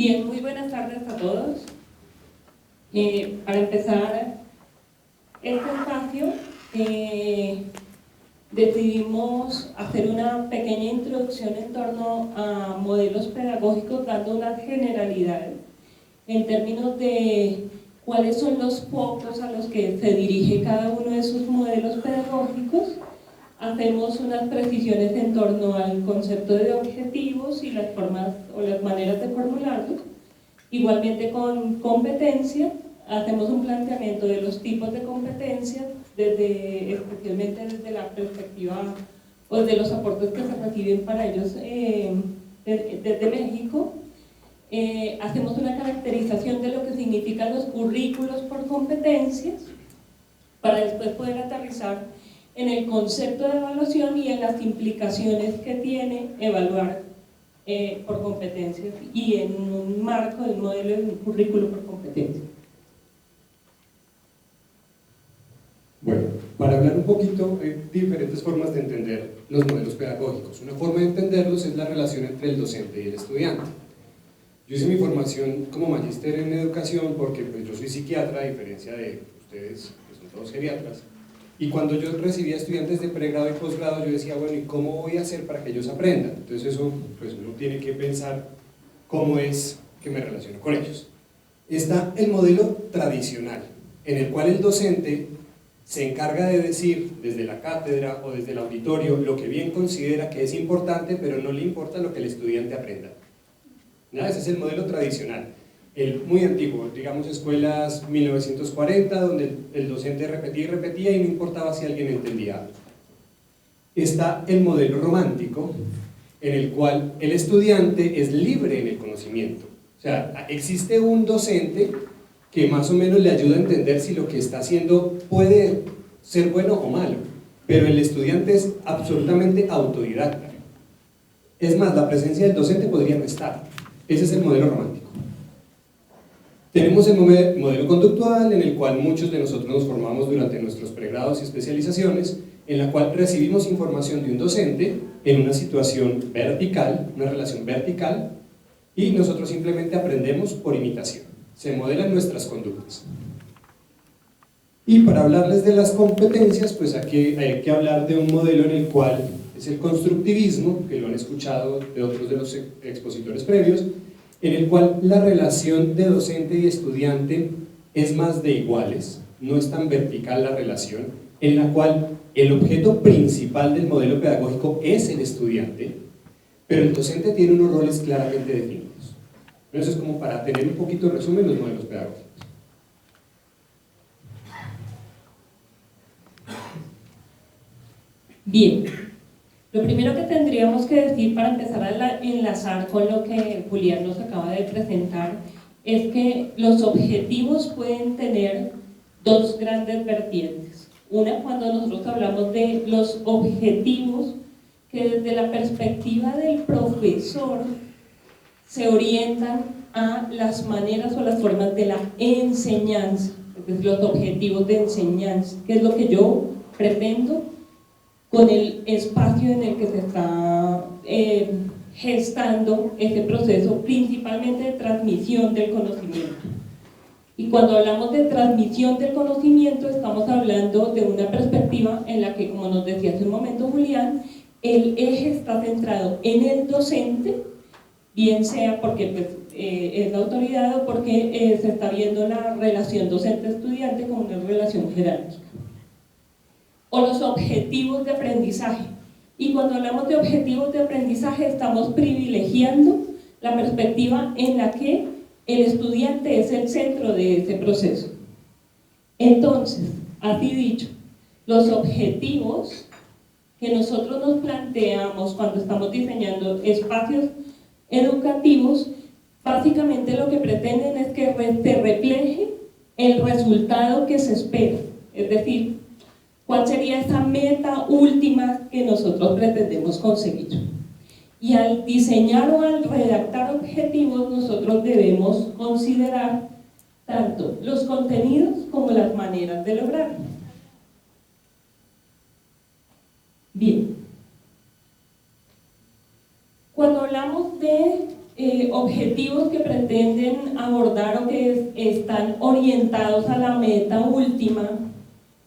Bien, muy buenas tardes a todos. Para empezar este espacio, decidimos hacer una pequeña introducción en torno a modelos pedagógicos, dando unas generalidades en términos de cuáles son los focos a los que se dirige cada uno de sus modelos pedagógicos. Hacemos unas precisiones en torno al concepto de objetivos y las formas o las maneras de formularlos. Igualmente con competencia, hacemos un planteamiento de los tipos de competencias, especialmente desde la perspectiva o de los aportes que se reciben para ellos desde México. Hacemos una caracterización de lo que significan los currículos por competencias, para después poder aterrizar en el concepto de evaluación y en las implicaciones que tiene evaluar por competencias y en un marco del modelo de un currículo por competencias. Bueno, para hablar un poquito de diferentes formas de entender los modelos pedagógicos. Una forma de entenderlos es la relación entre el docente y el estudiante. Yo hice mi formación como magíster en educación porque pues, yo soy psiquiatra, a diferencia de ustedes, que son todos geriatras. Y cuando yo recibía estudiantes de pregrado y posgrado, yo decía, bueno, ¿y cómo voy a hacer para que ellos aprendan? Entonces eso, pues uno tiene que pensar cómo es que me relaciono con ellos. Está el modelo tradicional, en el cual el docente se encarga de decir desde la cátedra o desde el auditorio lo que bien considera que es importante, pero no le importa lo que el estudiante aprenda. ¿No? Ese es el modelo tradicional. El muy antiguo, digamos escuelas 1940, donde el docente repetía y repetía y no importaba si alguien entendía algo. Está el modelo romántico, en el cual el estudiante es libre en el conocimiento. O sea, existe un docente que más o menos le ayuda a entender si lo que está haciendo puede ser bueno o malo, pero el estudiante es absolutamente autodidacta. Es más, la presencia del docente podría no estar. Ese es el modelo romántico. Tenemos el modelo conductual, en el cual muchos de nosotros nos formamos durante nuestros pregrados y especializaciones, en la cual recibimos información de un docente en una situación vertical, una relación vertical, y nosotros simplemente aprendemos por imitación. Se modelan nuestras conductas. Y para hablarles de las competencias, pues aquí hay que hablar de un modelo en el cual es el constructivismo, que lo han escuchado de otros de los expositores previos, en el cual la relación de docente y estudiante es más de iguales, no es tan vertical la relación, en la cual el objeto principal del modelo pedagógico es el estudiante, pero el docente tiene unos roles claramente definidos. Eso es como para tener un poquito de resumen los modelos pedagógicos. Bien, lo primero que tendríamos que decir para empezar a enlazar con lo que Julián nos acaba de presentar es que los objetivos pueden tener dos grandes vertientes. Una, cuando nosotros hablamos de los objetivos que desde la perspectiva del profesor se orientan a las maneras o las formas de la enseñanza, es decir, los objetivos de enseñanza, que es lo que yo pretendo con el espacio en el que se está gestando ese proceso, principalmente de transmisión del conocimiento. Y cuando hablamos de transmisión del conocimiento, estamos hablando de una perspectiva en la que, como nos decía hace un momento Julián, el eje está centrado en el docente, bien sea porque pues, es la autoridad o porque se está viendo la relación docente-estudiante como una relación jerárquica. O los objetivos de aprendizaje. Y cuando hablamos de objetivos de aprendizaje estamos privilegiando la perspectiva en la que el estudiante es el centro de ese proceso. Entonces, así dicho, los objetivos que nosotros nos planteamos cuando estamos diseñando espacios educativos, básicamente lo que pretenden es que se refleje el resultado que se espera, es decir, cuál sería esa meta última que nosotros pretendemos conseguir. Y al diseñar o al redactar objetivos, nosotros debemos considerar tanto los contenidos como las maneras de lograrlo. Bien. Cuando hablamos de objetivos que pretenden abordar o que están orientados a la meta última,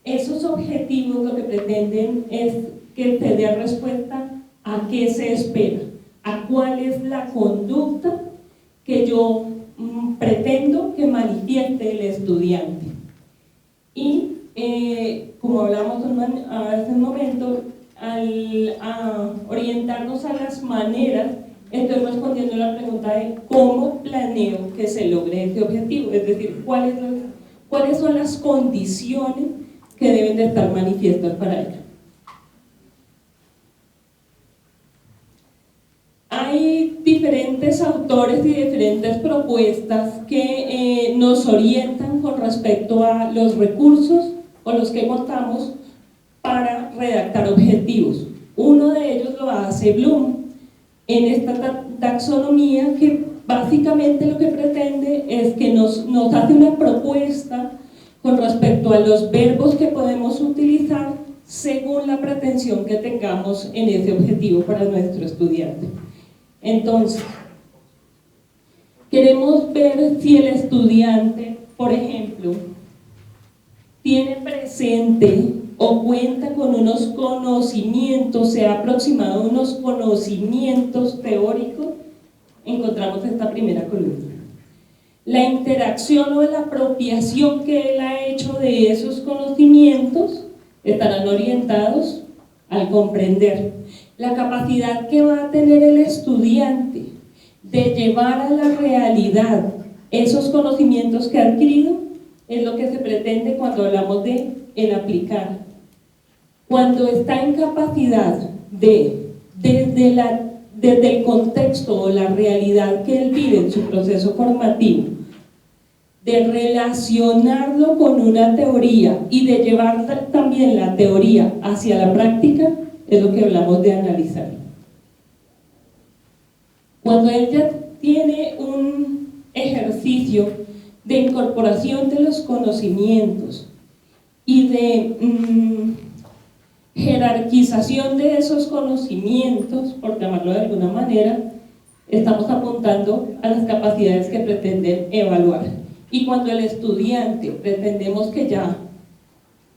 esos objetivos lo que pretenden es que se dé respuesta a qué se espera, a cuál es la conducta que yo pretendo que manifieste el estudiante. Y como hablamos hace un momento, al orientarnos a las maneras, estoy respondiendo a la pregunta de cómo planeo que se logre ese objetivo, es decir, cuáles son las condiciones que deben de estar manifiestas para ello. Hay diferentes autores y diferentes propuestas que nos orientan con respecto a los recursos con los que contamos para redactar objetivos. Uno de ellos lo hace Bloom en esta taxonomía, que básicamente lo que pretende es que nos hace una propuesta con respecto a los verbos que podemos utilizar según la pretensión que tengamos en ese objetivo para nuestro estudiante. Entonces, queremos ver si el estudiante, por ejemplo, tiene presente o cuenta con unos conocimientos, se ha aproximado a unos conocimientos teóricos. Encontramos esta primera columna. La interacción o la apropiación que él ha hecho de esos conocimientos estarán orientados al comprender. La capacidad que va a tener el estudiante de llevar a la realidad esos conocimientos que ha adquirido es lo que se pretende cuando hablamos de el aplicar. Cuando está en capacidad de, desde el contexto o la realidad que él vive en su proceso formativo, de relacionarlo con una teoría y de llevar también la teoría hacia la práctica, es lo que hablamos de analizar. Cuando él ya tiene un ejercicio de incorporación de los conocimientos y de jerarquización de esos conocimientos, por llamarlo de alguna manera, estamos apuntando a las capacidades que pretenden evaluar. Y cuando el estudiante pretendemos que ya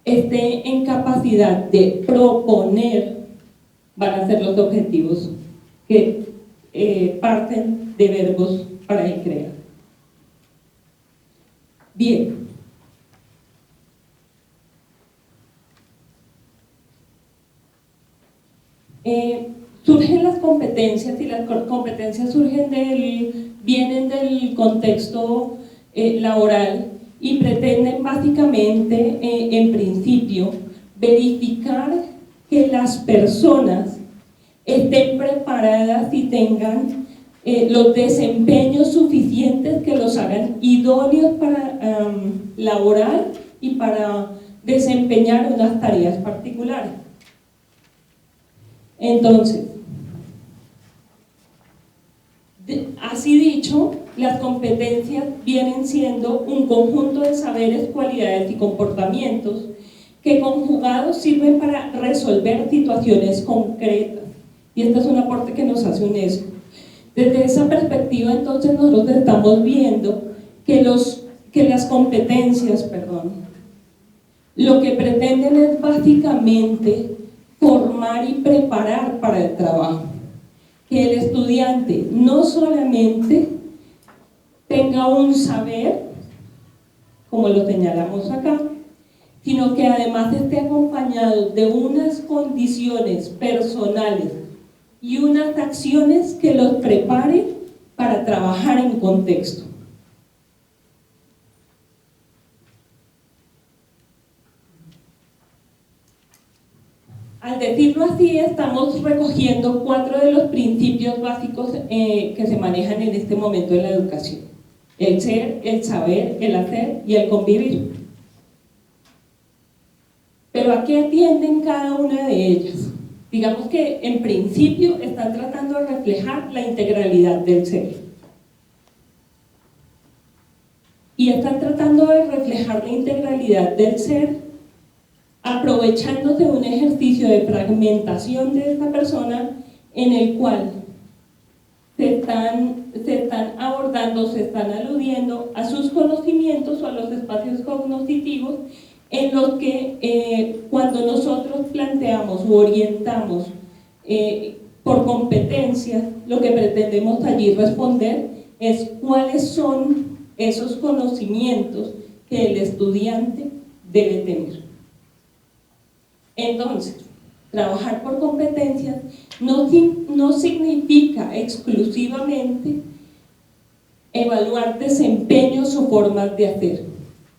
esté en capacidad de proponer, van a ser los objetivos que parten de verbos para el crear. Bien. Surgen las competencias, y las competencias vienen del contexto laboral y pretenden básicamente, en principio, verificar que las personas estén preparadas y tengan los desempeños suficientes que los hagan idóneos para laborar y para desempeñar unas tareas particulares. Entonces, así dicho, las competencias vienen siendo un conjunto de saberes, cualidades y comportamientos que conjugados sirven para resolver situaciones concretas. Y este es un aporte que nos hace UNESCO. Desde esa perspectiva, entonces, nosotros estamos viendo que las competencias, lo que pretenden es básicamente formar y preparar para el trabajo. Que el estudiante no solamente tenga un saber, como lo señalamos acá, sino que además esté acompañado de unas condiciones personales y unas acciones que los preparen para trabajar en contexto. Al decirlo así, estamos recogiendo 4 de los principios básicos que se manejan en este momento en la educación: el ser, el saber, el hacer y el convivir. ¿Pero a qué atienden cada una de ellas? Digamos que en principio están tratando de reflejar la integralidad del ser. Y están tratando de reflejar la integralidad del ser aprovechándose de un ejercicio de fragmentación de esta persona en el cual se están abordando, se están aludiendo a sus conocimientos o a los espacios cognitivos en los que cuando nosotros planteamos o orientamos por competencias, lo que pretendemos allí responder es cuáles son esos conocimientos que el estudiante debe tener. Entonces, trabajar por competencias no significa exclusivamente evaluar desempeños o formas de hacer.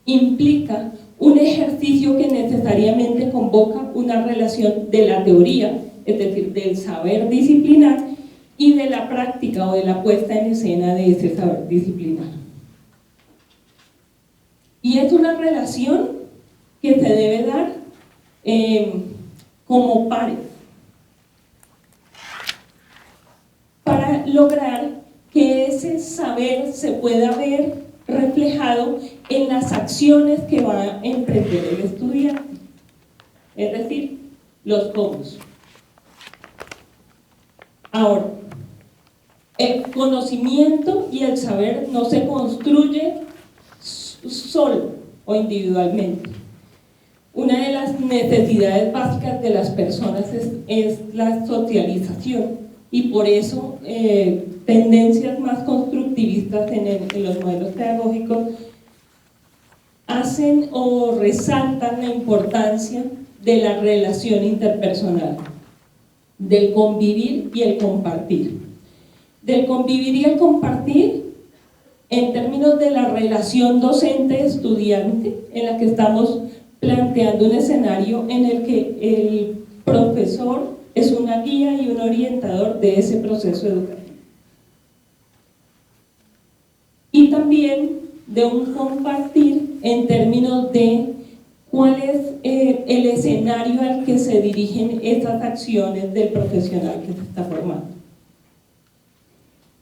Implica un ejercicio que necesariamente convoca una relación de la teoría, es decir, del saber disciplinar, y de la práctica o de la puesta en escena de ese saber disciplinar. Y es una relación que se debe dar como pares para lograr que ese saber se pueda ver reflejado en las acciones que va a emprender el estudiante, es decir, los cómo. Ahora, el conocimiento y el saber no se construye solo o individualmente. Una de las necesidades básicas de las personas es la socialización, y por eso tendencias más constructivistas en los modelos pedagógicos hacen o resaltan la importancia de la relación interpersonal, del convivir y el compartir. Del convivir y el compartir en términos de la relación docente-estudiante, en la que estamos planteando un escenario en el que el profesor es una guía y un orientador de ese proceso educativo. Y también de un compartir en términos de cuál es el escenario al que se dirigen estas acciones del profesional que se está formando.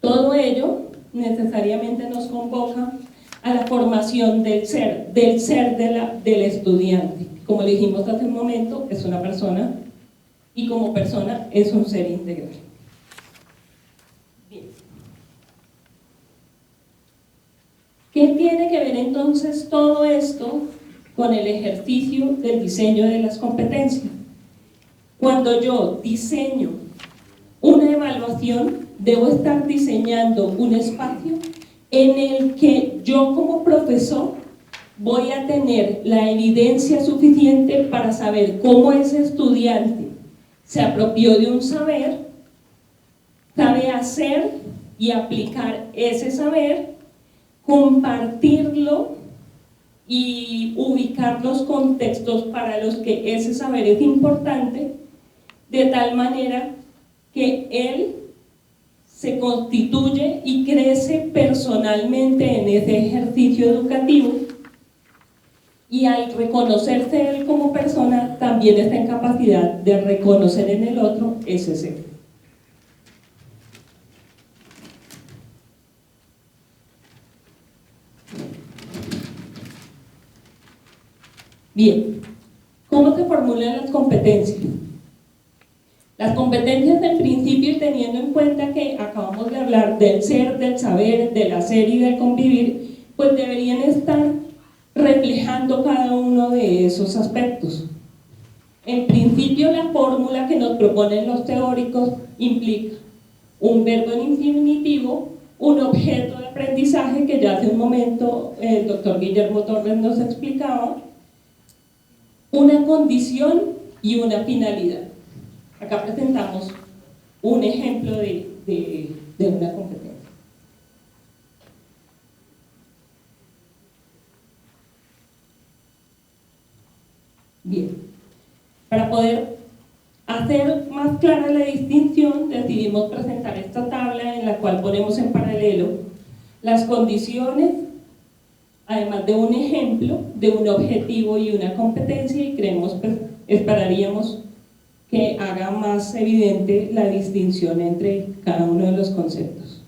Todo ello necesariamente nos convoca a la formación del ser del estudiante. Como le dijimos hace un momento, es una persona, y como persona es un ser integral. Bien. ¿Qué tiene que ver entonces todo esto con el ejercicio del diseño de las competencias? Cuando yo diseño una evaluación, debo estar diseñando un espacio en el que yo como profesor voy a tener la evidencia suficiente para saber cómo ese estudiante se apropió de un saber, sabe hacer y aplicar ese saber, compartirlo y ubicar los contextos para los que ese saber es importante, de tal manera que él se constituye y crece personalmente en ese ejercicio educativo, y al reconocerse él como persona también está en capacidad de reconocer en el otro ese ser. Bien, ¿cómo se formulan las competencias? Las competencias en principio, y teniendo en cuenta que acabamos de hablar del ser, del saber, del hacer y del convivir, pues deberían estar reflejando cada uno de esos aspectos. En principio, la fórmula que nos proponen los teóricos implica un verbo en infinitivo, un objeto de aprendizaje que ya hace un momento el doctor Guillermo Torres nos explicaba, una condición y una finalidad. Acá presentamos un ejemplo de una competencia. Bien, para poder hacer más clara la distinción, decidimos presentar esta tabla en la cual ponemos en paralelo las condiciones, además de un ejemplo, de un objetivo y una competencia, y esperaríamos que haga más evidente la distinción entre cada uno de los conceptos.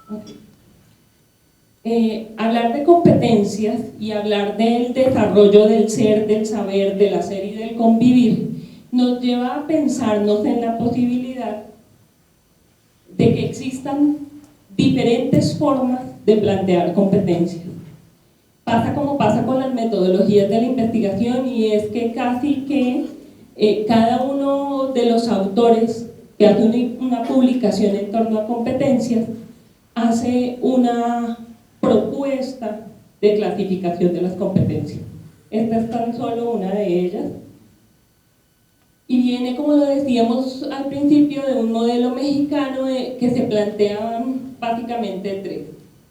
Okay. hablar de competencias y hablar del desarrollo del ser, del saber, del hacer y del convivir nos lleva a pensarnos en la posibilidad de que existan diferentes formas de plantear competencias. Pasa como pasa con las metodologías de la investigación, y es que casi que cada uno de los autores que hace una publicación en torno a competencias hace una propuesta de clasificación de las competencias. Esta es tan solo una de ellas, y viene, como lo decíamos al principio, de un modelo mexicano que se planteaban básicamente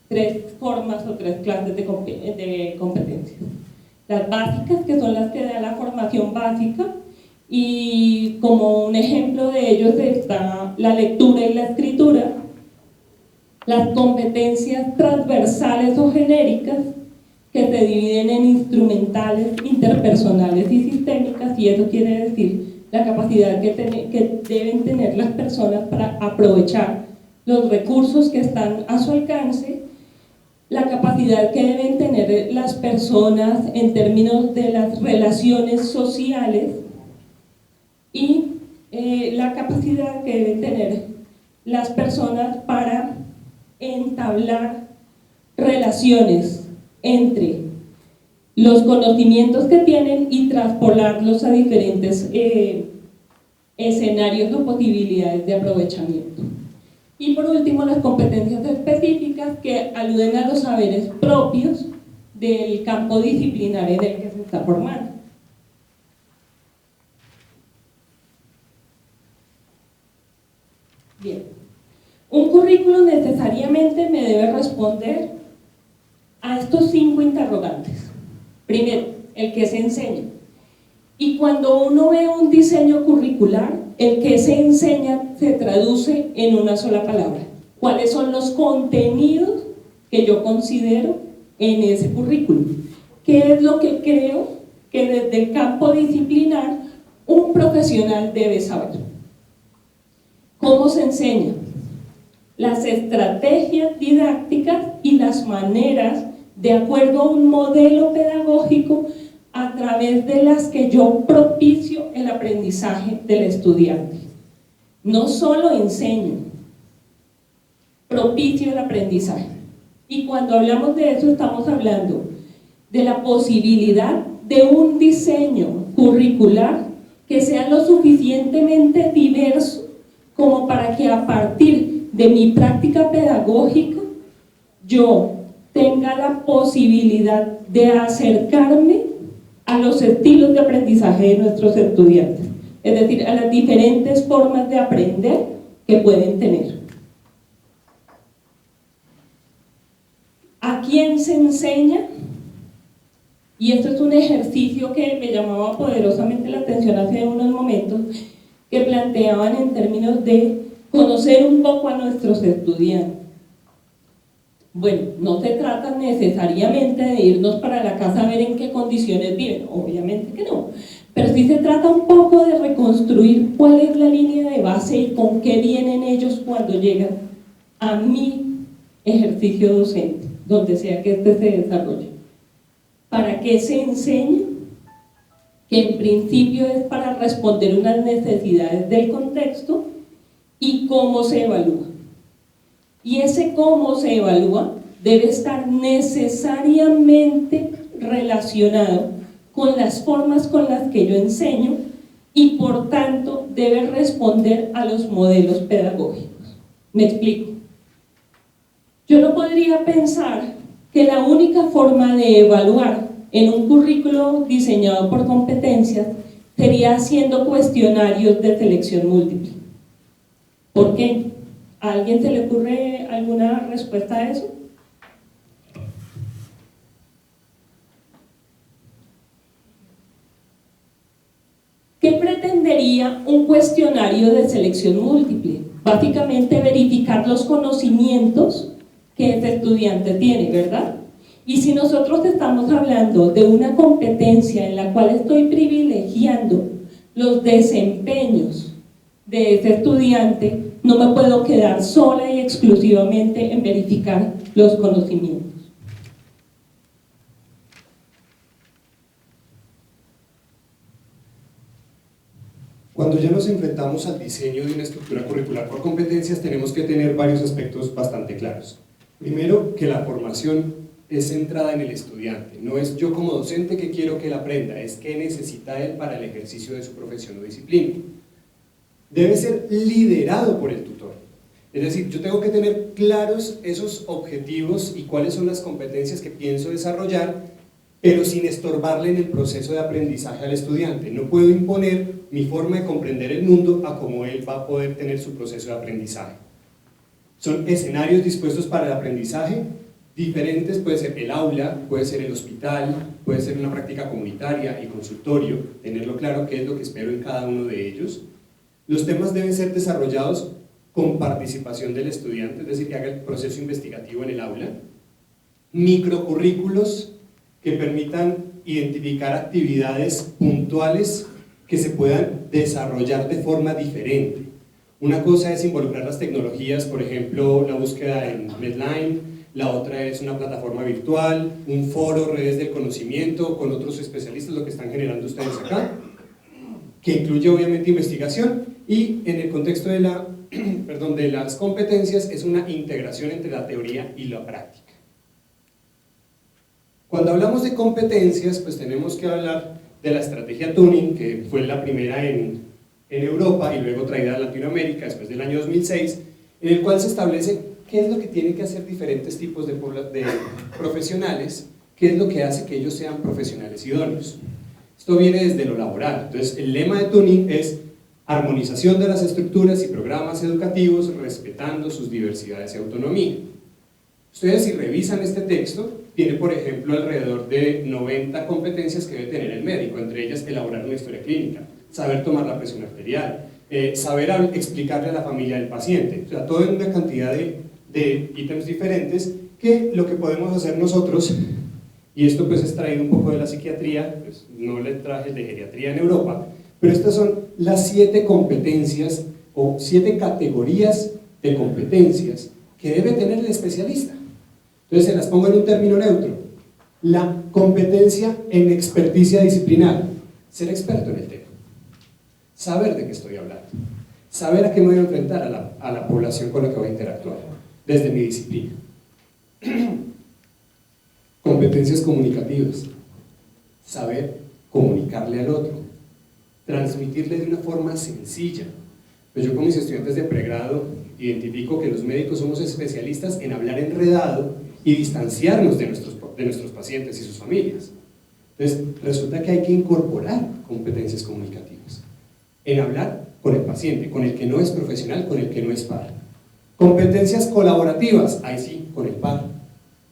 tres formas o tres clases de competencias. Las básicas, que son las que da la formación básica, y como un ejemplo de ellos está la lectura y la escritura. Las competencias transversales o genéricas, que se dividen en instrumentales, interpersonales y sistémicas, y eso quiere decir la capacidad que deben tener las personas para aprovechar los recursos que están a su alcance, la capacidad que deben tener las personas en términos de las relaciones sociales, y la capacidad que deben tener las personas para entablar relaciones entre los conocimientos que tienen y traspolarlos a diferentes escenarios o posibilidades de aprovechamiento. Y por último, las competencias específicas, que aluden a los saberes propios del campo disciplinario en el que se está formando. Bien, un currículo necesariamente me debe responder a estos 5 interrogantes. Primero, el que se enseña. Y cuando uno ve un diseño curricular, el que se enseña se traduce en una sola palabra. ¿Cuáles son los contenidos que yo considero en ese currículum? ¿Qué es lo que creo que desde el campo disciplinar un profesional debe saber? ¿Cómo se enseña? Las estrategias didácticas y las maneras de acuerdo a un modelo pedagógico a través de las que yo propicio el aprendizaje del estudiante. No solo enseño, propicio el aprendizaje. Y cuando hablamos de eso, estamos hablando de la posibilidad de un diseño curricular que sea lo suficientemente diverso como para que a partir de mi práctica pedagógica yo tenga la posibilidad de acercarme a los estilos de aprendizaje de nuestros estudiantes, es decir, a las diferentes formas de aprender que pueden tener. ¿A quién se enseña? Y esto es un ejercicio que me llamaba poderosamente la atención hace unos momentos, que planteaban en términos de conocer un poco a nuestros estudiantes. Bueno, no se trata necesariamente de irnos para la casa a ver en qué condiciones viven, obviamente que no, pero sí se trata un poco de reconstruir cuál es la línea de base y con qué vienen ellos cuando llegan a mi ejercicio docente, donde sea que este se desarrolle. ¿Para qué se enseña? Que en principio es para responder unas necesidades del contexto. ¿Y cómo se evalúa? Y ese cómo se evalúa debe estar necesariamente relacionado con las formas con las que yo enseño, y por tanto debe responder a los modelos pedagógicos. Me explico. Yo no podría pensar que la única forma de evaluar en un currículo diseñado por competencias sería haciendo cuestionarios de selección múltiple. ¿Por qué? ¿A alguien se le ocurre alguna respuesta a eso? ¿Qué pretendería un cuestionario de selección múltiple? Básicamente verificar los conocimientos que ese estudiante tiene, ¿verdad? Y si nosotros estamos hablando de una competencia en la cual estoy privilegiando los desempeños de ese estudiante, no me puedo quedar sola y exclusivamente en verificar los conocimientos. Cuando ya nos enfrentamos al diseño de una estructura curricular por competencias, tenemos que tener varios aspectos bastante claros. Primero, que la formación es centrada en el estudiante, no es yo como docente que quiero que él aprenda, es qué necesita él para el ejercicio de su profesión o disciplina. Debe ser liderado por el tutor, es decir, yo tengo que tener claros esos objetivos y cuáles son las competencias que pienso desarrollar, pero sin estorbarle en el proceso de aprendizaje al estudiante. No puedo imponer mi forma de comprender el mundo a cómo él va a poder tener su proceso de aprendizaje. Son escenarios dispuestos para el aprendizaje diferentes, puede ser el aula, puede ser el hospital, puede ser una práctica comunitaria, el consultorio, tenerlo claro qué es lo que espero en cada uno de ellos. Los temas deben ser desarrollados con participación del estudiante, es decir, que haga el proceso investigativo en el aula. Microcurrículos que permitan identificar actividades puntuales que se puedan desarrollar de forma diferente. Una cosa es involucrar las tecnologías, por ejemplo, la búsqueda en Medline, la otra es una plataforma virtual, un foro, redes del conocimiento, con otros especialistas, lo que están generando ustedes acá, que incluye obviamente investigación, y en el contexto de, de las competencias es una integración entre la teoría y la práctica. Cuando hablamos de competencias, pues tenemos que hablar de la estrategia Tuning, que fue la primera en Europa y luego traída a Latinoamérica después del año 2006, en el cual se establece qué es lo que tienen que hacer diferentes tipos de profesionales, qué es lo que hace que ellos sean profesionales idóneos. Esto viene desde lo laboral. Entonces, el lema de Tuning es armonización de las estructuras y programas educativos respetando sus diversidades y autonomía. Ustedes, si revisan este texto, tiene por ejemplo alrededor de 90 competencias que debe tener el médico, entre ellas elaborar una historia clínica, saber tomar la presión arterial, saber explicarle a la familia del paciente, o sea, toda una cantidad de ítems diferentes que lo que podemos hacer nosotros, y esto pues es traído un poco de la psiquiatría, pues no le traje el de geriatría en Europa, pero estas son las 7 competencias o 7 categorías de competencias que debe tener el especialista. Entonces se las pongo en un término neutro. La competencia en experticia disciplinar, ser experto en el tema, saber de qué estoy hablando, saber a qué me voy a enfrentar a la población con la que voy a interactuar, desde mi disciplina. Competencias comunicativas, saber comunicarle al otro, transmitirle de una forma sencilla. Pues yo con mis estudiantes de pregrado identifico que los médicos somos especialistas en hablar enredado y distanciarnos de nuestros pacientes y sus familias. Entonces, resulta que hay que incorporar competencias comunicativas en hablar con el paciente, con el que no es profesional, con el que no es par. Competencias colaborativas, ahí sí, con el par,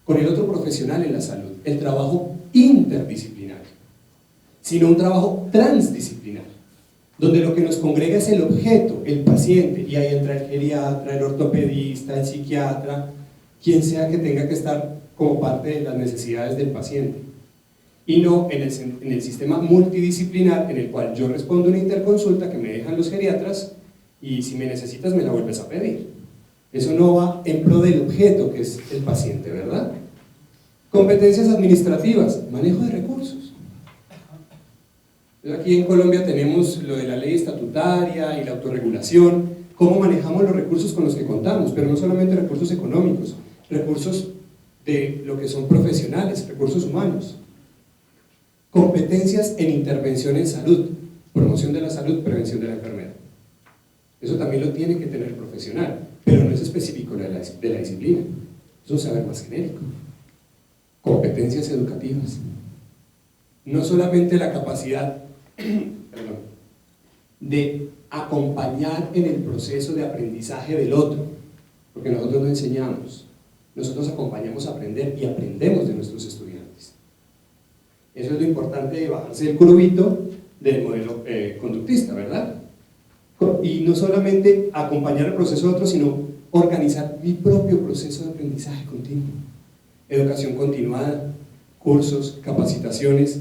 con el otro profesional en la salud, el trabajo interdisciplinario, sino un trabajo transdisciplinario, donde lo que nos congrega es el objeto, el paciente, y ahí entra el geriatra, el ortopedista, el psiquiatra, quien sea que tenga que estar como parte de las necesidades del paciente, y no en el sistema multidisciplinar en el cual yo respondo una interconsulta que me dejan los geriatras y si me necesitas me la vuelves a pedir. Eso no va en pro del objeto que es el paciente, ¿verdad? Competencias administrativas, manejo de recursos. Aquí en Colombia tenemos lo de la ley estatutaria y la autorregulación, cómo manejamos los recursos con los que contamos, pero no solamente recursos económicos, recursos de lo que son profesionales, recursos humanos. Competencias en intervención en salud, promoción de la salud, prevención de la enfermedad. Eso también lo tiene que tener el profesional, pero no es específico de la disciplina, es un saber más genérico. Competencias educativas, no solamente la capacidad de acompañar en el proceso de aprendizaje del otro, porque nosotros no enseñamos, nosotros acompañamos a aprender y aprendemos de nuestros estudiantes. Eso es lo importante de bajarse del curubito del modelo conductista, ¿verdad? Y no solamente acompañar el proceso de otro, sino organizar mi propio proceso de aprendizaje continuo. Educación continuada, cursos, capacitaciones,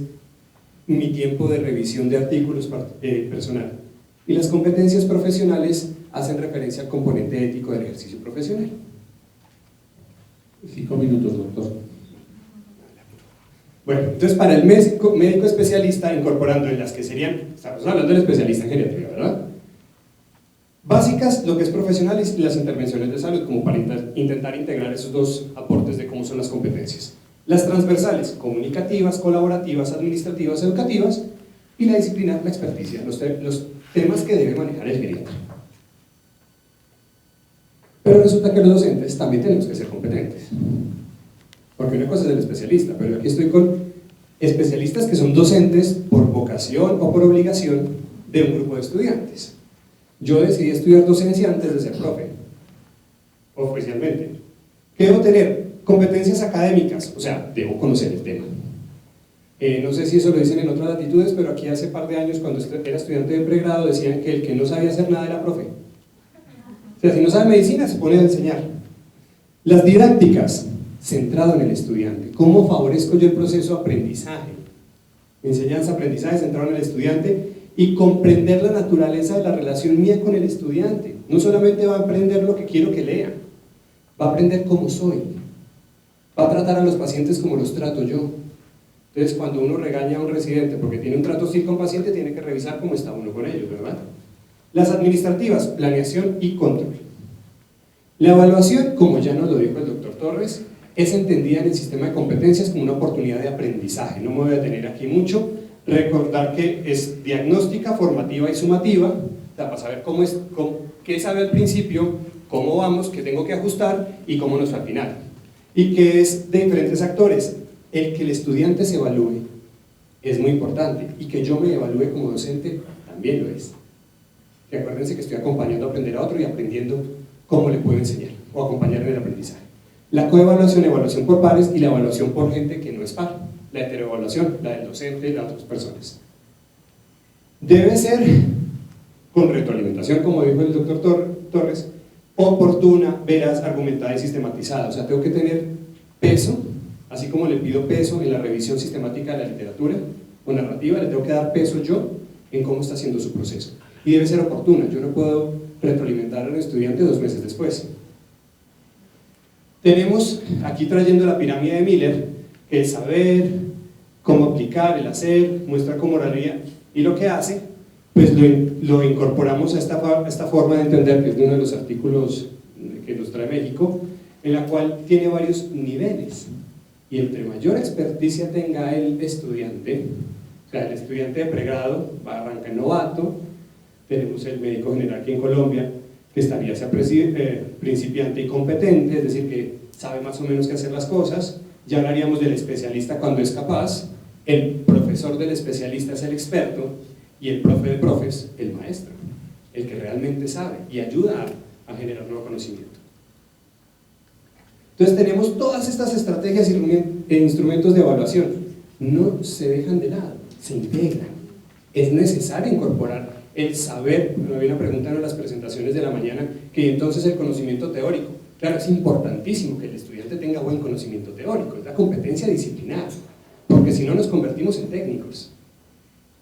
mi tiempo de revisión de artículos personal. Y las competencias profesionales hacen referencia al componente ético del ejercicio profesional. 5 minutos, doctor. Bueno, entonces para el médico especialista, incorporando en las que serían, estamos hablando del especialista en geriatría, ¿verdad? Básicas, lo que es profesional y las intervenciones de salud, como para intentar integrar esos dos aportes de cómo son las competencias. Las transversales, comunicativas, colaborativas, administrativas, educativas, y la disciplina, la experticia, los temas que debe manejar el geriatra. Pero resulta que los docentes también tenemos que ser competentes. Porque una cosa es el especialista, pero aquí estoy con especialistas que son docentes por vocación o por obligación de un grupo de estudiantes. Yo decidí estudiar docencia antes de ser profe, oficialmente. ¿Qué debo tener? Competencias académicas, o sea, debo conocer el tema. No sé si eso lo dicen en otras latitudes, pero aquí hace par de años, cuando era estudiante de pregrado, decían que el que no sabía hacer nada era profe. O sea, si no sabe medicina, se pone a enseñar. Las didácticas, centrado en el estudiante. ¿Cómo favorezco yo el proceso de aprendizaje? Enseñanza-aprendizaje centrado en el estudiante y comprender la naturaleza de la relación mía con el estudiante. No solamente va a aprender lo que quiero que lea, va a aprender cómo soy, va a tratar a los pacientes como los trato yo. Entonces, cuando uno regaña a un residente porque tiene un trato hostil con paciente, tiene que revisar cómo está uno con ellos, ¿verdad? Las administrativas, planeación y control. La evaluación, como ya nos lo dijo el doctor Torres, es entendida en el sistema de competencias como una oportunidad de aprendizaje. No me voy a detener aquí mucho. Recordar que es diagnóstica, formativa y sumativa, para saber qué sabe al principio, cómo vamos, qué tengo que ajustar y cómo nos va al final. Y que es de diferentes actores. El que el estudiante se evalúe es muy importante, y que yo me evalúe como docente también lo es. Que acuérdense que estoy acompañando a aprender a otro y aprendiendo cómo le puedo enseñar o acompañar en el aprendizaje. La coevaluación, evaluación por pares, y la evaluación por gente que no es par. La heteroevaluación, la del docente y las otras personas. Debe ser con retroalimentación, como dijo el doctor Torres, oportuna, veraz, argumentada y sistematizada. O sea, tengo que tener peso, así como le pido peso en la revisión sistemática de la literatura o narrativa, le tengo que dar peso yo en cómo está haciendo su proceso. Y debe ser oportuna. Yo no puedo retroalimentar a un estudiante 2 meses después. Tenemos aquí, trayendo la pirámide de Miller, que el saber, cómo aplicar, el hacer, muestra cómo oraría, y lo que hace, pues lo incorporamos a esta forma de entender, que es de uno de los artículos que nos trae México, en la cual tiene varios niveles, y entre mayor experticia tenga el estudiante, o sea, el estudiante de pregrado arranca en novato, tenemos el médico general aquí en Colombia, que estaría sea principiante y competente, es decir, que sabe más o menos qué hacer las cosas. Ya hablaríamos del especialista cuando es capaz, el profesor del especialista es el experto, y el profe de profes, el maestro, el que realmente sabe y ayuda a generar nuevo conocimiento. Entonces tenemos todas estas estrategias e instrumentos de evaluación, no se dejan de lado, se integran. Es necesario incorporar el saber. Me había una pregunta en las presentaciones de la mañana, que entonces el conocimiento teórico. Claro, es importantísimo que el estudiante tenga buen conocimiento teórico, es la competencia disciplinar, porque si no nos convertimos en técnicos,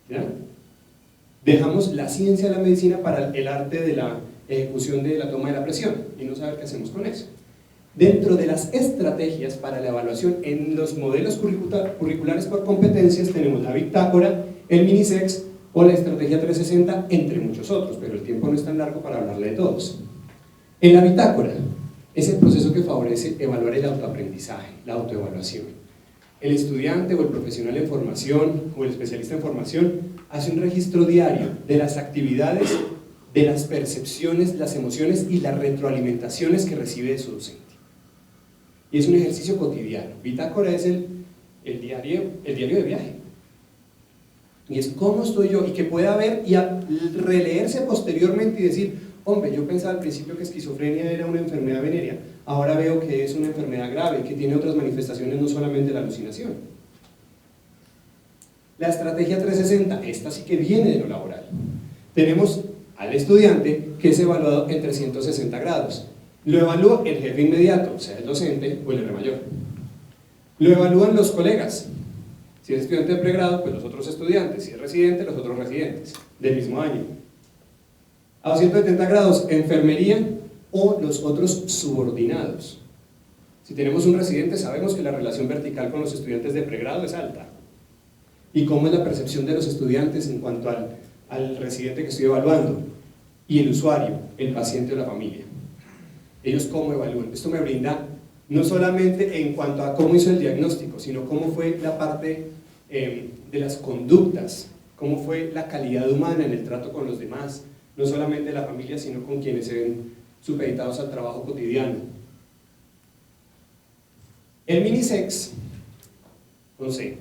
¿ya? Dejamos la ciencia de la medicina para el arte de la ejecución de la toma de la presión y no saber qué hacemos con eso. Dentro de las estrategias para la evaluación en los modelos curriculares por competencias tenemos la bitácora, el minisex o la estrategia 360, entre muchos otros, pero el tiempo no es tan largo para hablarle de todos. En la bitácora es el proceso que favorece evaluar el autoaprendizaje, la autoevaluación. El estudiante o el profesional en formación o el especialista en formación hace un registro diario de las actividades, de las percepciones, las emociones y las retroalimentaciones que recibe de su docente. Y es un ejercicio cotidiano. Bitácora es el diario de viaje. Y es cómo estoy yo, y que pueda ver y releerse posteriormente y decir, hombre, yo pensaba al principio que esquizofrenia era una enfermedad venérea, ahora veo que es una enfermedad grave, que tiene otras manifestaciones, no solamente la alucinación. La estrategia 360, esta sí que viene de lo laboral. Tenemos al estudiante que es evaluado en 360 grados. Lo evalúa el jefe inmediato, o sea, el docente o el R mayor. Lo evalúan los colegas. Si es estudiante de pregrado, pues los otros estudiantes. Si es residente, los otros residentes del mismo año. A 270 grados, enfermería o los otros subordinados. Si tenemos un residente, sabemos que la relación vertical con los estudiantes de pregrado es alta. ¿Y cómo es la percepción de los estudiantes en cuanto al residente que estoy evaluando? Y el usuario, el paciente o la familia. Ellos cómo evalúan. Esto me brinda no solamente en cuanto a cómo hizo el diagnóstico, sino cómo fue la parte de las conductas, cómo fue la calidad humana en el trato con los demás, no solamente la familia, sino con quienes se ven supeditados al trabajo cotidiano. El Minisex, con C,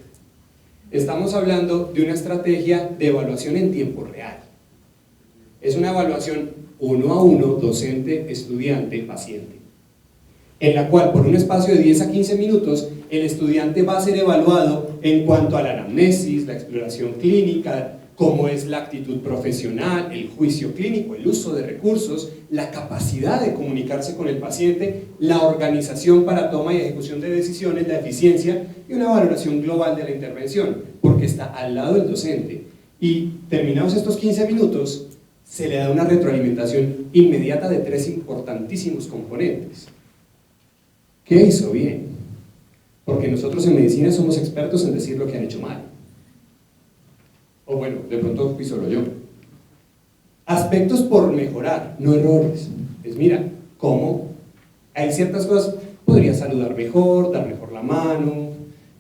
estamos hablando de una estrategia de evaluación en tiempo real. Es una evaluación 1 a 1, docente, estudiante, paciente, en la cual por un espacio de 10 a 15 minutos el estudiante va a ser evaluado en cuanto a la anamnesis, la exploración clínica, cómo es la actitud profesional, el juicio clínico, el uso de recursos, la capacidad de comunicarse con el paciente, la organización para toma y ejecución de decisiones, la eficiencia y una valoración global de la intervención, porque está al lado del docente. Y terminados estos 15 minutos, se le da una retroalimentación inmediata de 3 importantísimos componentes. ¿Qué hizo bien? Porque nosotros en medicina somos expertos en decir lo que han hecho mal. O bueno, de pronto fui solo yo. Aspectos por mejorar, no errores. Es mira, cómo hay ciertas cosas, podría saludar mejor, dar mejor la mano,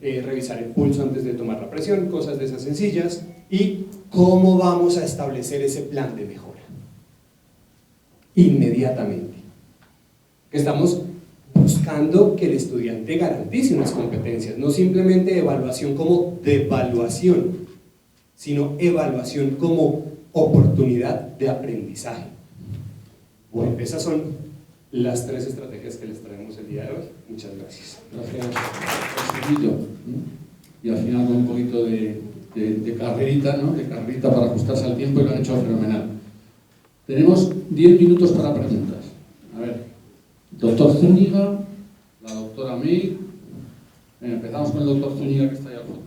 revisar el pulso antes de tomar la presión, cosas de esas sencillas. Y cómo vamos a establecer ese plan de mejora. Inmediatamente. Estamos buscando que el estudiante garantice unas competencias, no simplemente evaluación como devaluación, sino evaluación como oportunidad de aprendizaje. Bueno, esas son las 3 estrategias que les traemos el día de hoy. Muchas gracias. Gracias. Y al final con un poquito de carrerita, ¿no? De carrerita para ajustarse al tiempo, y lo han hecho fenomenal. Tenemos 10 minutos para preguntas. A ver, doctor Zúñiga, la doctora May. Empezamos con el doctor Zúñiga, que está ahí al fondo.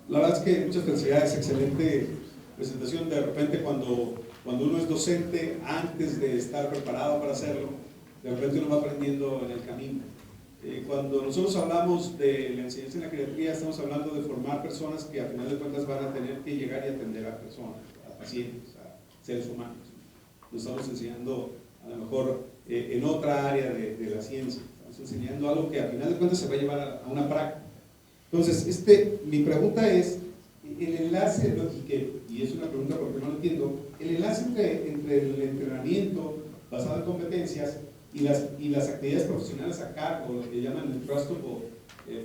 La verdad es que muchas felicidades, excelente presentación. De repente cuando uno es docente, antes de estar preparado para hacerlo, de repente uno va aprendiendo en el camino. Cuando nosotros hablamos de la enseñanza en la geriatría, estamos hablando de formar personas que a final de cuentas van a tener que llegar y atender a personas, a pacientes, a seres humanos. Nos estamos enseñando a lo mejor en otra área de la ciencia, estamos enseñando algo que a final de cuentas se va a llevar a una práctica. Entonces, mi pregunta es, el enlace, y es una pregunta porque no lo entiendo, el enlace entre el entrenamiento basado en competencias y las actividades profesionales a cargo, lo que llaman el Trustable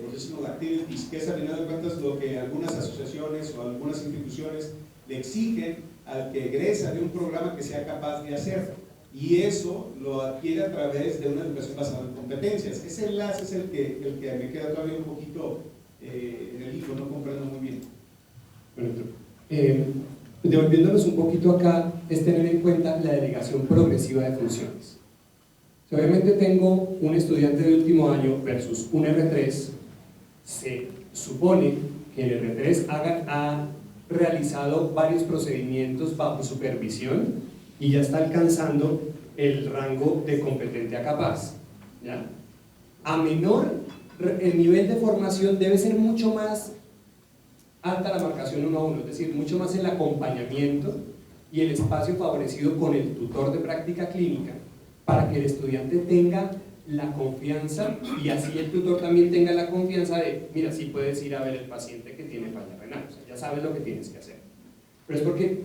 Professional Activities, que es a final de cuentas lo que algunas asociaciones o algunas instituciones le exigen al que egresa de un programa que sea capaz de hacer. Y eso lo adquiere a través de una educación basada en competencias. Ese enlace es el que me queda todavía un poquito en el hilo, no comprendo muy bien. Bueno, devolviéndonos un poquito acá, es tener en cuenta la delegación progresiva de funciones. Si obviamente tengo un estudiante de último año versus un R3, se supone que el R3 ha realizado varios procedimientos bajo supervisión y ya está alcanzando el rango de competente a capaz, ¿ya? A menor, el nivel de formación debe ser mucho más alta la marcación 1 a 1, es decir, mucho más el acompañamiento y el espacio favorecido con el tutor de práctica clínica para que el estudiante tenga la confianza y así el tutor también tenga la confianza de, mira, sí puedes ir a ver el paciente que tiene falla renal, o sea, ya sabes lo que tienes que hacer. Pero es porque,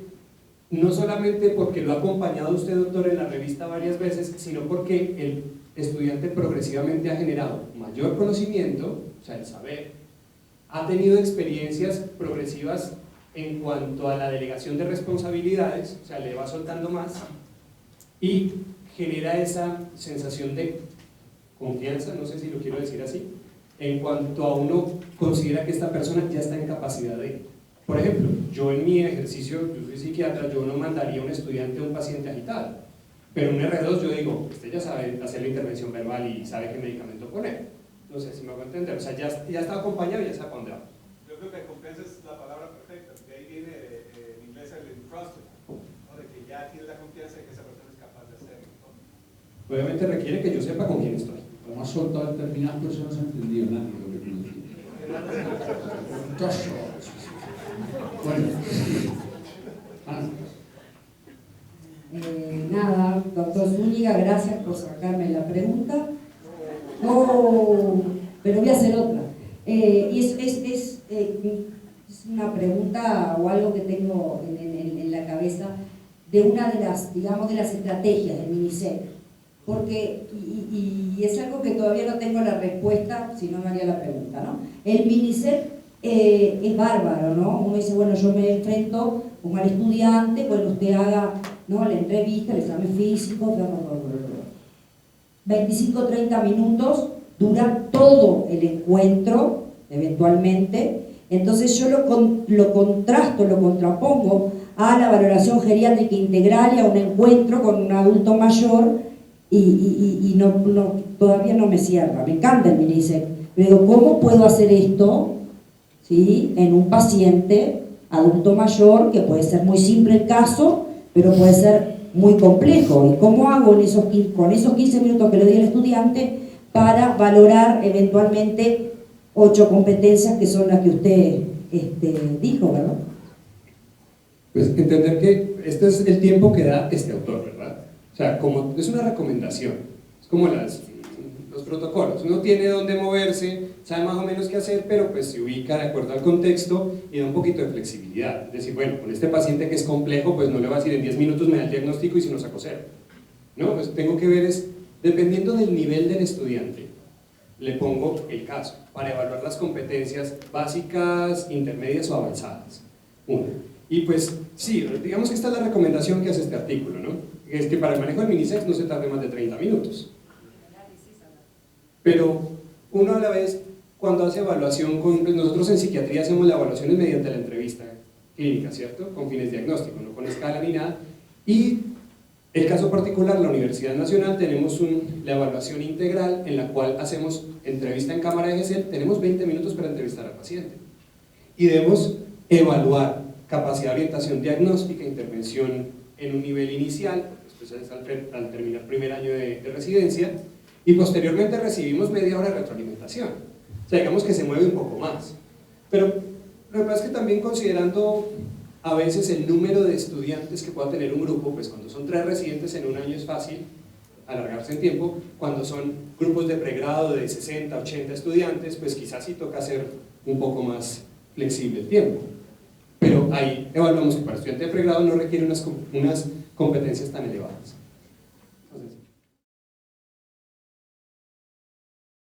no solamente porque lo ha acompañado usted, doctor, en la revista varias veces, sino porque el estudiante progresivamente ha generado mayor conocimiento, o sea, el saber, ha tenido experiencias progresivas en cuanto a la delegación de responsabilidades, o sea, le va soltando más y genera esa sensación de confianza, no sé si lo quiero decir así, en cuanto a uno considera que esta persona ya está en capacidad de. Por ejemplo, yo en mi ejercicio, yo soy psiquiatra, yo no mandaría a un estudiante a un paciente agitado, Pero un R2 yo digo, usted ya sabe hacer la intervención verbal y sabe qué medicamento poner. No sé si me hago entender, o sea, ya está acompañado y ya sabe para dónde va. Yo creo que confianza es la palabra perfecta, de ahí viene en inglés el entrusted, ¿no? De que ya tiene la confianza de que esa persona es capaz de hacerlo, ¿no? Obviamente requiere que yo sepa con quién estoy. Como has soltado el terminal, pues eso no se ha entendido nadie lo que tú decías. Bueno. Ana. Nada, doctor Zúñiga, gracias por sacarme la pregunta. No, pero voy a hacer otra. Es una pregunta o algo que tengo en la cabeza de una de las, digamos, de las estrategias del MINISEC. Porque, y es algo que todavía no tengo la respuesta, si no me haría la pregunta, ¿no? El MINISEC es bárbaro, ¿no? Uno dice, bueno, yo me enfrento con el estudiante, bueno, usted haga, ¿no?, la entrevista, el examen físico, 25-30 minutos, dura todo el encuentro, eventualmente. Entonces yo lo contrasto, lo contrapongo a la valoración geriátrica integral y a un encuentro con un adulto mayor y todavía no me cierra. Me encanta el MINISEC. Pero digo, ¿cómo puedo hacer esto, ¿sí?, en un paciente adulto mayor, que puede ser muy simple el caso, pero puede ser muy complejo? ¿Y cómo hago con esos 15 minutos que le doy al estudiante para valorar eventualmente 8 competencias que son las que usted dijo, ¿verdad? Pues entender que este es el tiempo que da este autor, ¿verdad? O sea, como es una recomendación, es como los protocolos. Uno tiene dónde moverse, sabe más o menos qué hacer, pero pues se ubica de acuerdo al contexto y da un poquito de flexibilidad. Es decir, bueno, con este paciente que es complejo, pues no le va a decir en 10 minutos me da el diagnóstico y si no saco 0. No, pues tengo que ver dependiendo del nivel del estudiante, le pongo el caso para evaluar las competencias básicas, intermedias o avanzadas. Una. Y pues sí, digamos que esta es la recomendación que hace este artículo, ¿no? Es que para el manejo del MINISEC no se tarde más de 30 minutos. Pero uno a la vez, cuando hace evaluación, nosotros en psiquiatría hacemos la evaluación mediante la entrevista clínica, ¿cierto? Con fines diagnósticos, no con escala ni nada. Y el caso particular, la Universidad Nacional, tenemos la evaluación integral en la cual hacemos entrevista en cámara de GESEL, tenemos 20 minutos para entrevistar al paciente. Y debemos evaluar capacidad de orientación diagnóstica, intervención en un nivel inicial, después es al terminar primer año de residencia, y posteriormente recibimos media hora de retroalimentación. O sea, digamos que se mueve un poco más. Pero lo que pasa es que también considerando a veces el número de estudiantes que pueda tener un grupo, pues cuando son 3 residentes en un año es fácil alargarse en tiempo, cuando son grupos de pregrado de 60, 80 estudiantes, pues quizás sí toca hacer un poco más flexible el tiempo. Pero ahí evaluamos que para estudiante de pregrado no requiere unas competencias tan elevadas.